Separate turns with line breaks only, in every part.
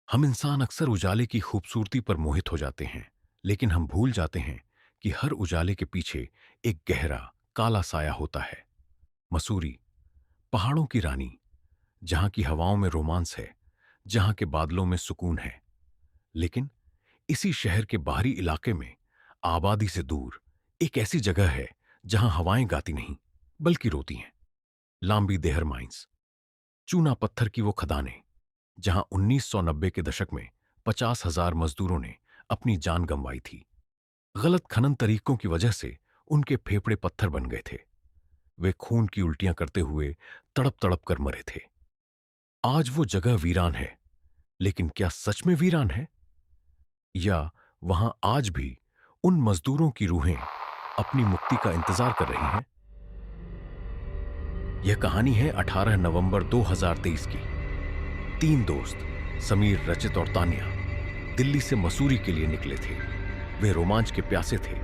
हम इंसान अक्सर उजाले की खूबसूरती पर मोहित हो जाते हैं, लेकिन हम भूल जाते हैं कि हर उजाले के पीछे एक गहरा, काला साया होता है। मसूरी, पहाड़ों की रानी, जहां की हवाओं में रोमांस है, जहां के बादलों में सुकून है। लेकिन इसी शहर के बाहरी इलाके में, आबादी से दूर, एक ऐसी जगह है जहां हवाएं गाती नहीं, बल्कि रोती हैं। लांबी देहर माइंस, चूना पत्थर की वो खदानें, जहां 1990 के दशक में 50,000 मजदूरों ने अपनी जान गंवाई थी। गलत खनन तरीकों की वजह से उनके फेफड़े पत्थर बन गए थे। वे खून की उल्टियां करते हुए तड़प तड़प कर मरे थे। आज वो जगह वीरान है, लेकिन क्या सच में वीरान है, या वहां आज भी उन मजदूरों की रूहें अपनी मुक्ति का इंतजार कर रही हैं? यह कहानी है 18 नवंबर 2023 की। तीन दोस्त, समीर, रचित और तान्या, दिल्ली से मसूरी के लिए निकले थे। वे रोमांच के प्यासे थे,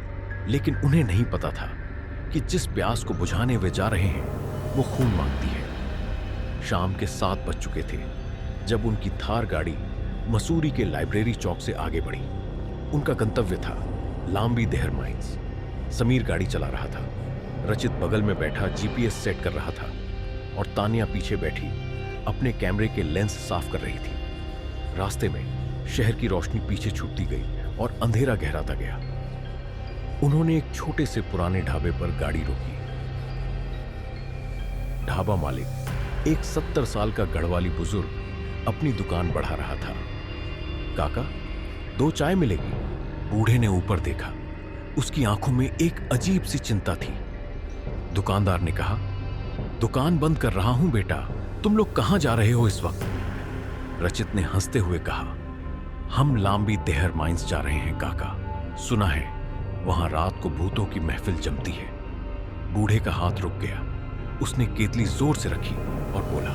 लेकिन उन्हें नहीं पता था कि जिस प्यास को बुझाने वे जा रहे हैं वो खून मांगती है। शाम के 7 बज चुके थे जब उनकी थार गाड़ी मसूरी के लाइब्रेरी चौक से आगे बढ़ी। उनका गंतव्य था लांबी देहर माइंस। समीर गाड़ी चला रहा था, रचित बगल में बैठा जीपीएस सेट कर रहा था और तान्या पीछे बैठी अपने कैमरे के लेंस साफ कर रही थी। रास्ते में शहर की रोशनी पीछे छूटती गई और अंधेरा गहराता गया। उन्होंने एक छोटे से पुराने ढाबे पर गाड़ी रोकी। ढाबा मालिक, एक 70 साल का गढ़वाली बुजुर्ग, अपनी दुकान बढ़ा रहा था। काका, 2 चाय मिलेगी? बूढ़े ने ऊपर देखा। उसकी आंखों में एक अजीब सी चिंता थी। दुकानदार ने कहा, दुकान बंद कर रहा हूं बेटा, तुम लोग कहां जा रहे हो इस वक्त? रचित ने हंसते हुए कहा, हम लांबी देहर माइंस जा रहे हैं काका। सुना है वहां रात को भूतों की महफिल जमती है। बूढ़े का हाथ रुक गया। उसने केतली जोर से रखी और बोला,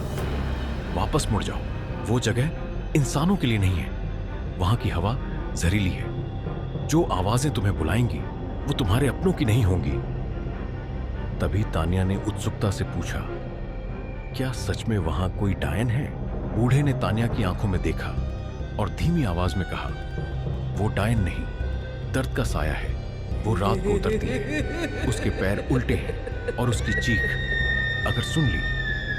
वापस मुड़ जाओ, वो जगह इंसानों के लिए नहीं है। वहां की हवा जहरीली है। जो आवाजें तुम्हें बुलाएंगी वो तुम्हारे अपनों की नहीं होंगी। तभी तान्या ने उत्सुकता से पूछा, क्या सच में वहां कोई डायन है? बूढ़े ने तान्या की आंखों में देखा और धीमी आवाज में कहा, वो डायन नहीं, दर्द का साया है। वो रात को उतरती है, उसके पैर उल्टे हैं और उसकी चीख अगर सुन ली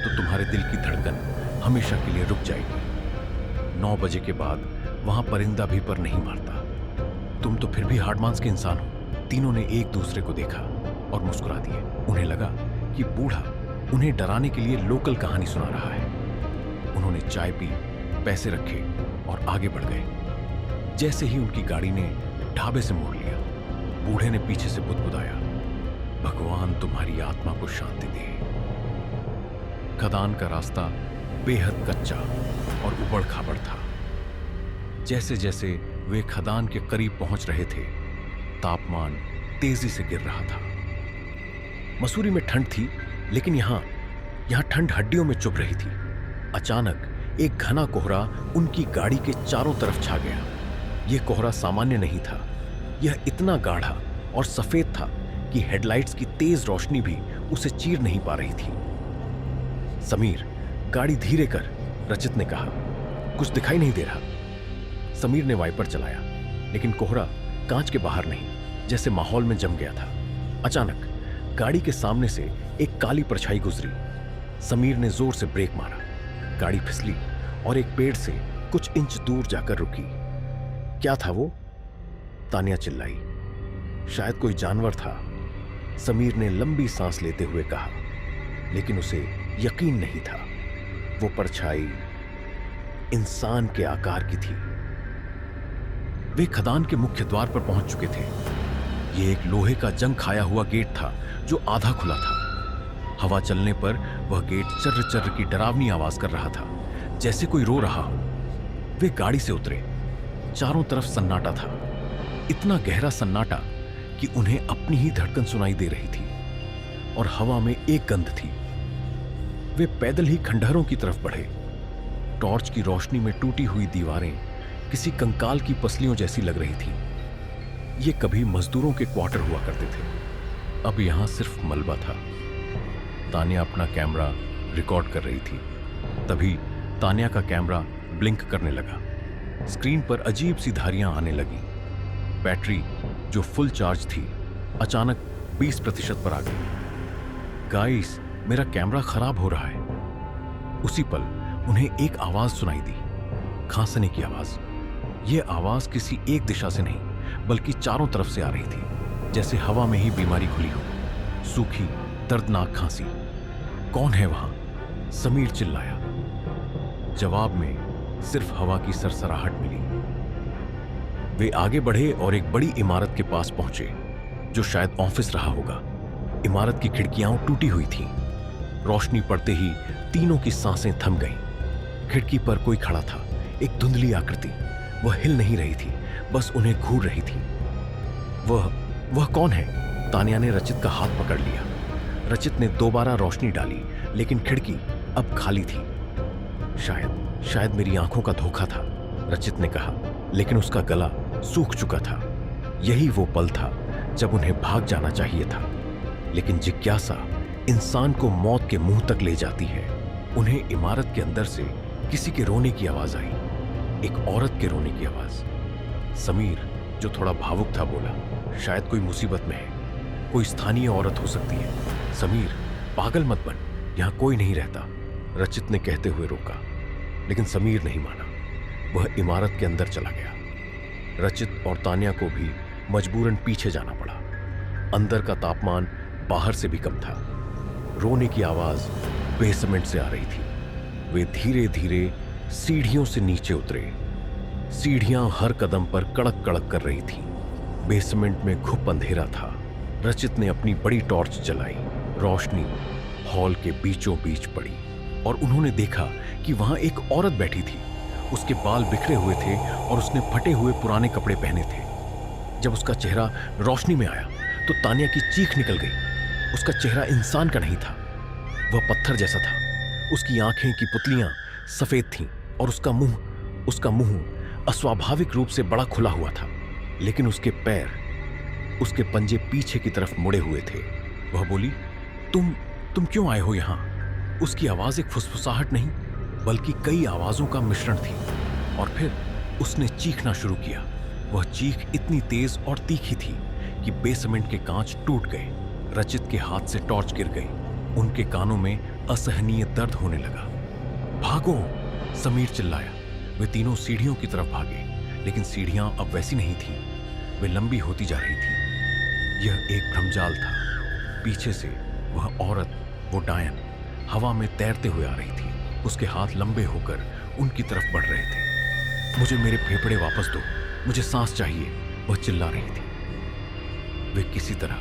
तो तुम्हारे दिल की धड़कन हमेशा के लिए रुक जाएगी। 9 बजे के बाद वहां परिंदा भी पर नहीं मारता। तुम तो फिर भी हार्ड मांस के इंसान हो। तीनों ने एक दूसरे को देखा और मुस्कुरा दिए। उन्हें लगा कि बूढ़ा उन्हें डराने के लिए लोकल कहानी सुना रहा है। उन्होंने चाय पी, पैसे रखे और आगे बढ़ गए। जैसे ही उनकी गाड़ी ने ढाबे से मोड़ लिया, बूढ़े ने पीछे से बुदबुदाया, भगवान तुम्हारी आत्मा को शांति दे। खदान का रास्ता बेहद कच्चा और उबड़ खाबड़ था। जैसे जैसे वे खदान के करीब पहुंच रहे थे, तापमान तेजी से गिर रहा था। मसूरी में ठंड थी, लेकिन यहां ठंड हड्डियों में चुभ रही थी। अचानक एक घना कोहरा उनकी गाड़ी के चारों तरफ छा गया। यह कोहरा सामान्य नहीं था। यह इतना गाढ़ा और सफेद था कि हेडलाइट्स की तेज रोशनी भी उसे चीर नहीं पा रही थी। समीर, गाड़ी धीरे कर, रचित ने कहा, कुछ दिखाई नहीं दे रहा। समीर ने वाइपर चलाया, लेकिन कोहरा कांच के बाहर नहीं, जैसे माहौल में जम गया था। अचानक गाड़ी के सामने से एक काली परछाई गुजरी। समीर ने जोर से ब्रेक मारा। गाड़ी फिसली और एक पेड़ से कुछ इंच दूर जाकर रुकी। क्या था वो? तान्या चिल्लाई, शायद कोई जानवर था। समीर ने लंबी सांस लेते हुए कहा, लेकिन उसे यकीन नहीं था। वो परछाई इंसान के आकार की थी। वे खदान के मुख्य द्वार पर पहुंच चुके थे। यह एक लोहे का जंग खाया हुआ गेट था जो आधा खुला था। हवा चलने पर वह गेट चर्र चर्र की डरावनी आवाज कर रहा था, जैसे कोई रो रहा हो। वे गाड़ी से उतरे। चारों तरफ सन्नाटा था, इतना गहरा सन्नाटा कि उन्हें अपनी ही धड़कन सुनाई दे रही थी और हवा में एक गंध थी। वे पैदल ही खंडहरों की तरफ बढ़े। टॉर्च की रोशनी में टूटी हुई दीवारें किसी कंकाल की पसलियों जैसी लग रही थी। ये कभी मजदूरों के क्वार्टर हुआ करते थे, अब यहां सिर्फ मलबा था। तान्या अपना कैमरा रिकॉर्ड कर रही थी। तभी तान्या का कैमरा ब्लिंक करने लगा। स्क्रीन पर अजीब सी धारियां आने लगी। बैटरी जो फुल चार्ज थी अचानक 20% पर आ गई। गाइस, मेरा कैमरा खराब हो रहा है। उसी पल उन्हें एक आवाज सुनाई दी, खांसने की आवाज। यह आवाज किसी एक दिशा से नहीं बल्कि चारों तरफ से आ रही थी, जैसे हवा में ही बीमारी खुली हो। सूखी दर्दनाक खांसी। कौन है वहां? समीर चिल्लाया। जवाब में सिर्फ हवा की सरसराहट मिली। वे आगे बढ़े और एक बड़ी इमारत के पास पहुंचे, जो शायद ऑफिस रहा होगा। इमारत की खिड़कियां टूटी हुई थीं। रोशनी पड़ते ही तीनों की सांसें थम गईं। खिड़की पर कोई खड़ा था, एक धुंधली आकृति। वह हिल नहीं रही थी, बस उन्हें घूर रही थी। वह कौन है? तान्या ने रचित का हाथ पकड़ लिया। रचित ने दोबारा रोशनी डाली, लेकिन खिड़की अब खाली थी। शायद मेरी आंखों का धोखा था, रचित ने कहा, लेकिन उसका गला सूख चुका था। यही वो पल था जब उन्हें भाग जाना चाहिए था, लेकिन जिज्ञासा इंसान को मौत के मुंह तक ले जाती है। उन्हें इमारत के अंदर से किसी के रोने की आवाज आई, एक औरत के रोने की आवाज। समीर, जो थोड़ा भावुक था, बोला, शायद कोई मुसीबत में है, कोई स्थानीय औरत हो सकती है। समीर, पागल मत बन, यहां कोई नहीं रहता, रचित ने कहते हुए रोका, लेकिन समीर नहीं माना। वह इमारत के अंदर चला गया। रचित और तान्या को भी मजबूरन पीछे जाना पड़ा। अंदर का तापमान बाहर से भी कम था। रोने की आवाज बेसमेंट से आ रही थी। वे धीरे धीरे सीढ़ियों से नीचे उतरे। सीढ़ियां हर कदम पर कड़क कड़क कर रही थीं। बेसमेंट में घुप अंधेरा था। रचित ने अपनी बड़ी टॉर्च जलाई। रोशनी हॉल के बीचों बीच पड़ी और उन्होंने देखा कि वहां एक औरत बैठी थी। उसके बाल बिखरे हुए थे और उसने फटे हुए पुराने कपड़े पहने थे। जब उसका चेहरा रोशनी में आया तो तान्या की चीख निकल गई। उसका चेहरा इंसान का नहीं था, वह पत्थर जैसा था। उसकी आंखें की पुतलियां सफेद थीं और उसका मुंह अस्वाभाविक रूप से बड़ा खुला हुआ था, लेकिन उसके पैर, उसके पंजे पीछे की तरफ मुड़े हुए थे। वह बोली, तुम क्यों आए हो यहां? उसकी आवाज एक फुसफुसाहट नहीं बल्कि कई आवाजों का मिश्रण थी। और फिर उसने चीखना शुरू किया। वह चीख इतनी तेज और तीखी थी कि बेसमेंट के कांच टूट गए। रचित के हाथ से टॉर्च गिर गई। उनके कानों में असहनीय दर्द होने लगा। भागो, समीर चिल्लाया। वे तीनों सीढ़ियों की तरफ भागे, लेकिन सीढ़ियां अब वैसी नहीं थीं। वे लंबी होती जा रही थीं। यह एक भ्रमजाल था। पीछे से वह औरत, वो डायन, हवा में तैरते हुए आ रही थी। उसके हाथ लंबे होकर उनकी तरफ बढ़ रहे थे। मुझे मेरे फेफड़े वापस दो, मुझे सांस चाहिए, वह चिल्ला रही थी। वे किसी तरह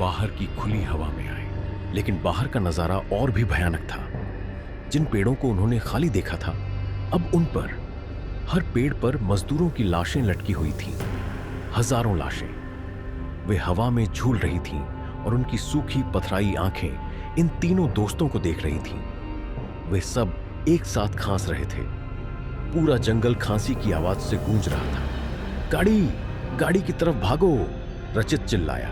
बाहर की खुली हवा में आए, लेकिन बाहर का नजारा और भी भयानक था। जिन पेड़ों को उन्होंने खाली देखा था, अब उन पर, हर पेड़ पर मजदूरों की लाशें लटकी हुई थीं। हजारों लाशें। वे हवा में झूल रही थीं और उनकी सूखी पथराई आंखें इन तीनों दोस्तों को देख रही थीं। वे सब एक साथ खांस रहे थे। पूरा जंगल खांसी की आवाज से गूंज रहा था। गाड़ी की तरफ भागो, रचित चिल्लाया।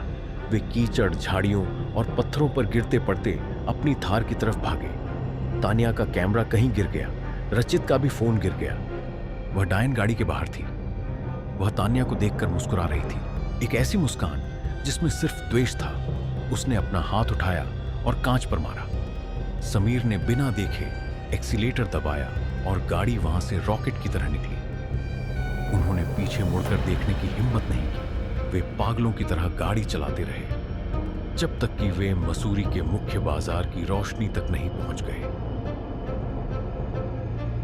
वे कीचड़, झाड़ियों और पत्थरों पर गिरते पड़ते अपनी थार की तरफ भागे। तान्या का कैमरा कहीं गिर गया। रचित का भी फोन गिर गया। वह डायन गाड़ी के बाहर थी। वह तान्या को देखकर मुस्कुरा रही थी, एक ऐसी मुस्कान जिसमें सिर्फ द्वेष था। उसने अपना हाथ उठाया और कांच पर मारा। समीर ने बिना देखे एक्सीलेटर दबाया और गाड़ी वहां से रॉकेट की तरह निकली। उन्होंने पीछे मुड़कर देखने की हिम्मत नहीं की। वे पागलों की तरह गाड़ी चलाते रहे जब तक कि वे मसूरी के मुख्य बाजार की रोशनी तक नहीं पहुंच गए।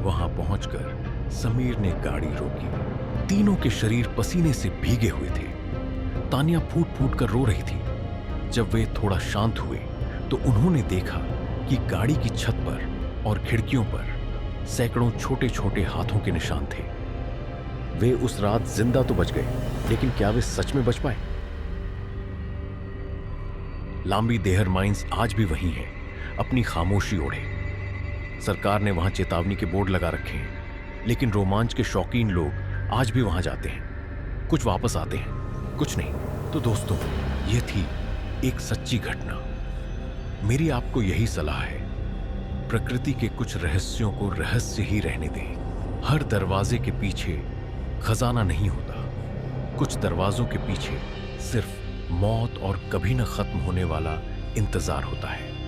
वहां पहुंचकर समीर ने गाड़ी रोकी। तीनों के शरीर पसीने से भीगे हुए थे। तान्या फूट फूट कर रो रही थी। जब वे थोड़ा शांत हुए तो उन्होंने देखा कि गाड़ी की छत पर और खिड़कियों पर सैकड़ों छोटे छोटे हाथों के निशान थे। वे उस रात जिंदा तो बच गए, लेकिन क्या वे सच में बच पाए? लांबी देहर माइंस आज भी वही है, अपनी खामोशी ओढ़े। सरकार ने वहां चेतावनी के बोर्ड लगा रखे हैं, लेकिन रोमांच के शौकीन लोग आज भी वहां जाते हैं। कुछ वापस आते हैं, कुछ नहीं। तो दोस्तों, यह थी एक सच्ची घटना। मेरी आपको यही सलाह है, प्रकृति के कुछ रहस्यों को रहस्य ही रहने दें। हर दरवाजे के पीछे खजाना नहीं होता। कुछ दरवाजों के पीछे सिर्फ मौत और कभी न खत्म होने वाला इंतजार होता है।